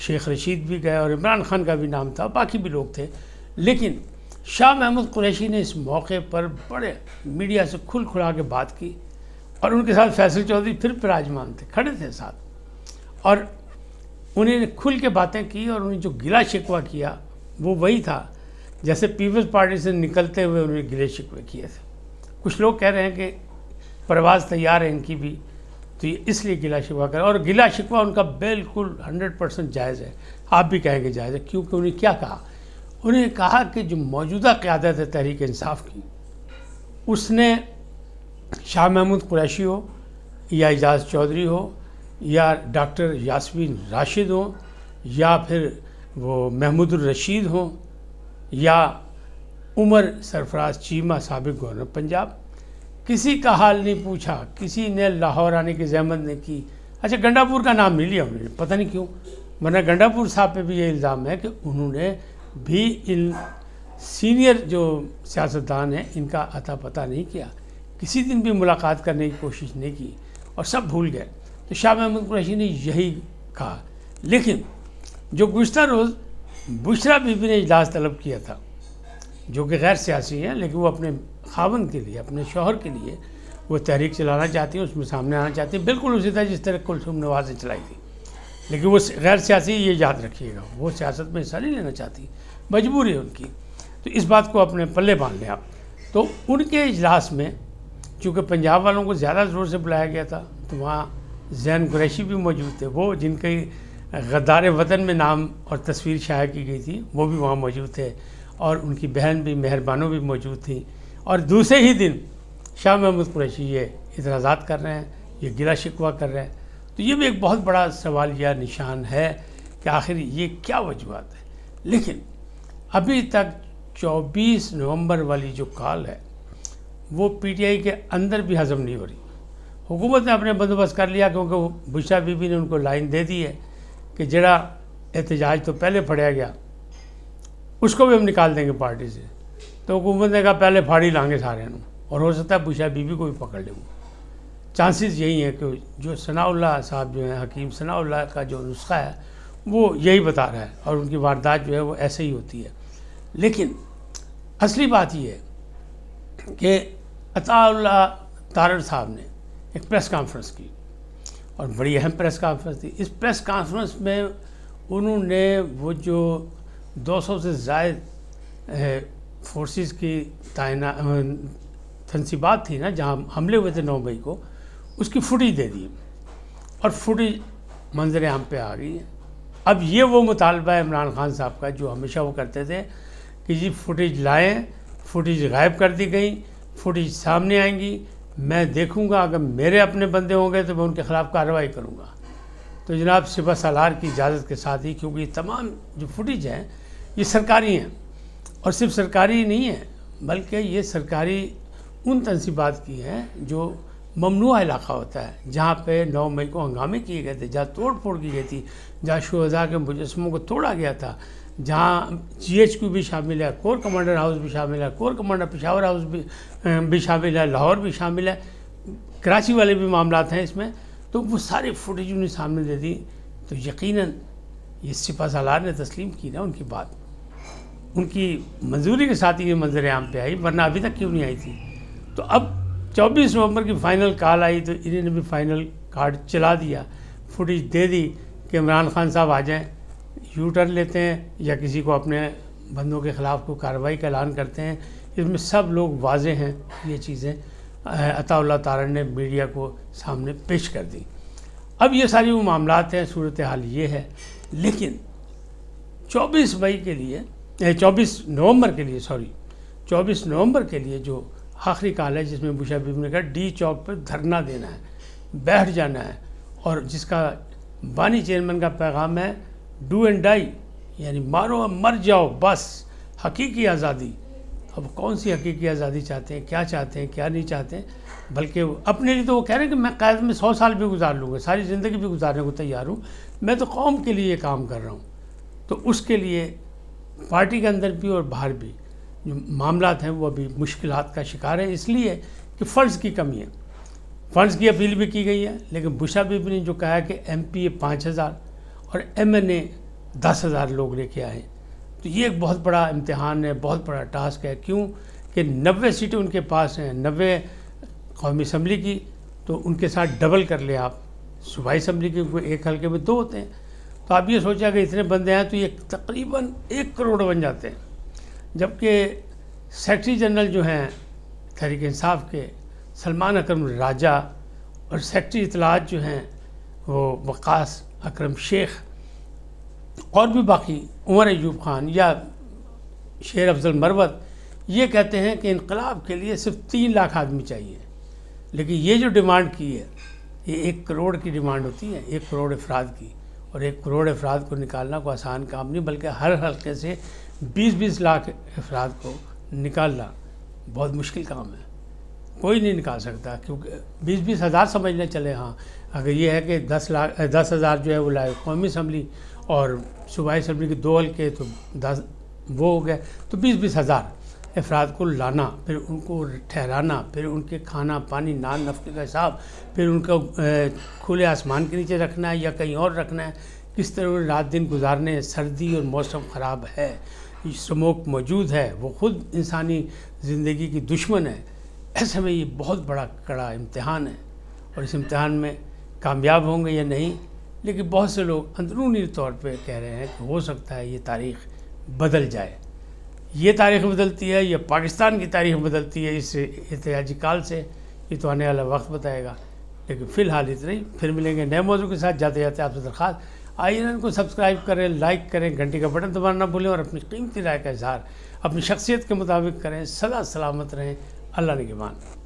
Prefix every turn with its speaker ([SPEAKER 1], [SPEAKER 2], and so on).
[SPEAKER 1] شیخ رشید بھی گئے اور عمران خان کا بھی نام تھا، باقی بھی لوگ تھے، لیکن شاہ محمود قریشی نے اس موقع پر بڑے میڈیا سے کھل کھلا کے بات کی، اور ان کے ساتھ فیصل چودھری پھر براجمان تھے، کھڑے تھے ساتھ، اور انہیں نے کھل کے باتیں کی، اور انہیں جو گلا شکوہ کیا وہ وہی تھا جیسے پیپلز پارٹی سے نکلتے ہوئے انہوں نے گلے شکوے کیے تھے۔ کچھ لوگ کہہ رہے ہیں کہ پرواز تیار ہے ان کی بھی، تو یہ اس لیے گلا شکوہ کر، اور گلا شکوہ ان کا بالکل 100% جائز ہے، آپ بھی کہیں گے جائز ہے، کیونکہ انہیں کیا کہا؟ انہیں کہا کہ جو موجودہ قیادت ہے تحریک انصاف کی، اس نے شاہ محمود قریشی ہو یا اعجاز چودھری ہو یا ڈاکٹر یاسمین راشد ہوں یا پھر وہ محمود الرشید ہوں یا عمر سرفراز چیمہ سابق گورنر پنجاب، کسی کا حال نہیں پوچھا، کسی نے لاہور آنے کی زحمت نہیں کی۔ اچھا، گنڈا پور کا نام نہیں لیا انہوں نے، پتہ نہیں کیوں، ورنہ گنڈا پور صاحب پہ بھی یہ الزام ہے کہ انہوں نے بھی ان سینئر جو سیاستدان ہیں ان کا عطا پتہ نہیں کیا، کسی دن بھی ملاقات کرنے کی کوشش نہیں کی، اور سب بھول گئے۔ تو شاہ محمود قریشی نے یہی کہا، لیکن جو گزشتہ روز بشرا بی بی نے اجلاس طلب کیا تھا، جو کہ غیر سیاسی ہیں لیکن وہ اپنے خاوند کے لیے، اپنے شوہر کے لیے وہ تحریک چلانا چاہتی ہیں، اس میں سامنے آنا چاہتی ہیں، بالکل اسی طرح جس طرح کلثوم نواز نے چلائی تھی، لیکن وہ غیر سیاسی، یہ یاد رکھیے گا، وہ سیاست میں حصہ نہیں لینا چاہتی، مجبوری ہے ان کی، تو اس بات کو اپنے پلے باندھ لیں آپ۔ تو ان کے اجلاس میں چونکہ پنجاب والوں کو زیادہ زور سے بلایا گیا تھا، تو وہاں زین قریشی بھی موجود تھے، وہ جن کے غدار وطن میں نام اور تصویر شائع کی گئی تھی، وہ بھی وہاں موجود تھے، اور ان کی بہن بھی مہربانو بھی موجود تھیں، اور دوسرے ہی دن شاہ محمود قریشی یہ اعتراضات کر رہے ہیں، یہ گلا شکوہ کر رہے ہیں، تو یہ بھی ایک بہت بڑا سوالیہ نشان ہے کہ آخر یہ کیا وجوہات ہے۔ لیکن ابھی تک 24 نومبر والی جو کال ہے وہ پی ٹی آئی کے اندر بھی ہضم نہیں ہو رہی۔ حکومت نے اپنے بندوبست کر لیا، کیونکہ بشرا بی بی نے ان کو لائن دے دی ہے کہ جڑا احتجاج تو پہلے پھڑیا گیا اس کو بھی ہم نکال دیں گے پارٹی سے، تو حکومت نے کہا پہلے پھاڑی لائیں گے سارے نوں، اور ہو سکتا ہے بشرا بی بی کو بھی پکڑ لیں گے۔ چانسز یہی ہیں کہ جو ثناء اللہ صاحب جو ہیں، حکیم ثناء اللہ کا جو نسخہ ہے وہ یہی بتا رہا ہے، اور ان کی واردات جو ہے وہ ایسے ہی ہوتی ہے۔ لیکن اصلی بات یہ ہے کہ عطا اللہ تارڑ صاحب نے ایک پریس کانفرنس کی، اور بڑی اہم پریس کانفرنس تھی۔ اس پریس کانفرنس میں انہوں نے وہ جو 200 سے زائد فورسز کی تنصیبات تھی نا جہاں حملے ہوئے تھے 9 مئی کو، اس کی فوٹیج دے دی، اور فوٹیج منظر عام پہ آ گئی ہے۔ اب یہ وہ مطالبہ ہے عمران خان صاحب کا جو ہمیشہ وہ کرتے تھے کہ جی فوٹیج لائیں، فوٹیج غائب کر دی گئی، فوٹیج سامنے آئیں گی، میں دیکھوں گا، اگر میرے اپنے بندے ہوں گے تو میں ان کے خلاف کارروائی کروں گا۔ تو جناب سپہ سالار کی اجازت کے ساتھ ہی، کیونکہ یہ تمام جو فوٹیج ہیں یہ سرکاری ہیں، اور صرف سرکاری نہیں ہیں بلکہ یہ سرکاری ان تنصیبات کی ہیں جو ممنوع علاقہ ہوتا ہے، جہاں پہ 9 مئی کو ہنگامے کیے گئے تھے، جہاں توڑ پھوڑ کی گئی تھی، جہاں شہداء کے مجسموں کو توڑا گیا تھا، جہاں GHQ بھی شامل ہے، کور کمانڈر ہاؤس بھی شامل ہے، کور کمانڈر پشاور ہاؤس بھی شامل ہے، لاہور بھی شامل ہے، کراچی والے بھی معاملات ہیں اس میں، تو وہ ساری فوٹیج انہیں سامنے دے دی۔ تو یقیناً یہ سپہ سالار نے تسلیم کی نا ان کی بات، ان کی منظوری کے ساتھ ہی یہ منظر عام پہ آئی، ورنہ ابھی تک کیوں نہیں آئی تھی۔ تو اب 24 نومبر کی فائنل کال آئی تو انہوں نے بھی فائنل کارڈ چلا دیا، فوٹیج دے دی کہ عمران خان صاحب آ جائیں، یو ٹرن لیتے ہیں یا کسی کو اپنے بندوں کے خلاف کوئی کارروائی کا اعلان کرتے ہیں۔ اس میں سب لوگ واضح ہیں، یہ چیزیں عطا اللہ تارڑ نے میڈیا کو سامنے پیش کر دی۔ اب یہ ساری وہ معاملات ہیں، صورتحال یہ ہے، لیکن 24 نومبر کے لیے 24 نومبر کے لیے جو آخری کال ہے جس میں بشرا بی بی نے کہا ڈی چوک پہ دھرنا دینا ہے، بیٹھ جانا ہے، اور جس کا بانی چیئرمین کا پیغام ہے ڈو اینڈ ڈائی، یعنی مارو مر جاؤ بس، حقیقی آزادی۔ اب کون سی حقیقی آزادی چاہتے ہیں، کیا چاہتے ہیں، کیا نہیں چاہتے ہیں، بلکہ اپنے لیے تو وہ کہہ رہے ہیں کہ میں قید میں 100 سال بھی گزار لوں گا، ساری زندگی بھی گزارنے کو تیار ہوں، میں تو قوم کے لیے یہ کام کر رہا ہوں۔ تو اس کے لیے پارٹی کے اندر بھی اور باہر بھی جو معاملات ہیں وہ ابھی مشکلات کا شکار ہیں، اس لیے کہ فنڈز کی کمی ہے۔ فنڈز کی اپیل بھی کی گئی ہے، لیکن بشرا بی بی نے جو کہا ہے کہ MP 5000 اور MNA 10,000 لوگ لے کے آئیں. تو یہ ایک بہت بڑا امتحان ہے، بہت بڑا ٹاسک ہے. کیوں کہ 90 سیٹیں ان کے پاس ہیں، 90 قومی اسمبلی کی، تو ان کے ساتھ ڈبل کر لیں آپ. صوبائی اسمبلی کے ایک حلقے میں 2 ہوتے ہیں. تو آپ یہ سوچا کہ اتنے بندے ہیں تو یہ تقریباً 1 کروڑ بن جاتے ہیں. جبکہ سیکرٹری جنرل جو ہیں تحریک انصاف کے سلمان اکرم راجہ، اور سیکرٹری اطلاعات جو ہیں وہ وقاص اکرم شیخ، اور بھی باقی عمر ایوب خان یا شیر افضل مروت، یہ کہتے ہیں کہ انقلاب کے لیے صرف 3 لاکھ آدمی چاہیے. لیکن یہ جو ڈیمانڈ کی ہے یہ 1 کروڑ کی ڈیمانڈ ہوتی ہے، 1 کروڑ افراد کی. اور 1 کروڑ افراد کو نکالنا کوئی آسان کام نہیں، بلکہ ہر حلقے سے 20-20 لاکھ افراد کو نکالنا بہت مشکل کام ہے. کوئی نہیں نکال سکتا، کیونکہ 20-20 ہزار سمجھنے چلے. ہاں اگر یہ ہے کہ 10,000 جو ہے وہ لائے قومی اسمبلی اور صوبائی اسمبلی کے 2 حلقے، تو 10 وہ ہو گئے، تو 20-20 ہزار افراد کو لانا، پھر ان کو ٹھہرانا، پھر ان کے کھانا پانی نان نفقے کا حساب، پھر ان کو کھلے آسمان کے نیچے رکھنا ہے یا کہیں اور رکھنا ہے، کس طرح رات دن گزارنے. سردی اور موسم خراب ہے، سموک موجود ہے، وہ خود انسانی زندگی کی دشمن ہے. ایسے میں یہ بہت بڑا کڑا امتحان ہے، اور اس امتحان میں کامیاب ہوں گے یا نہیں. لیکن بہت سے لوگ اندرونی طور پہ کہہ رہے ہیں کہ ہو سکتا ہے یہ تاریخ بدل جائے. یہ تاریخ بدلتی ہے یا پاکستان کی تاریخ بدلتی ہے اس احتجاجی کال سے، یہ تو آنے والا وقت بتائے گا. لیکن فی الحال اتنا ہی. پھر ملیں گے نئے موضوع کے ساتھ. جاتے جاتے آپ سے درخواست، آئیے ان کو سبسکرائب کریں، لائک کریں، گھنٹی کا بٹن دبانا نہ بھولیں، اور اپنی قیمتی رائے کا اظہار اپنی شخصیت کے مطابق کریں. سدا سلامت رہیں. اللہ نگہبان.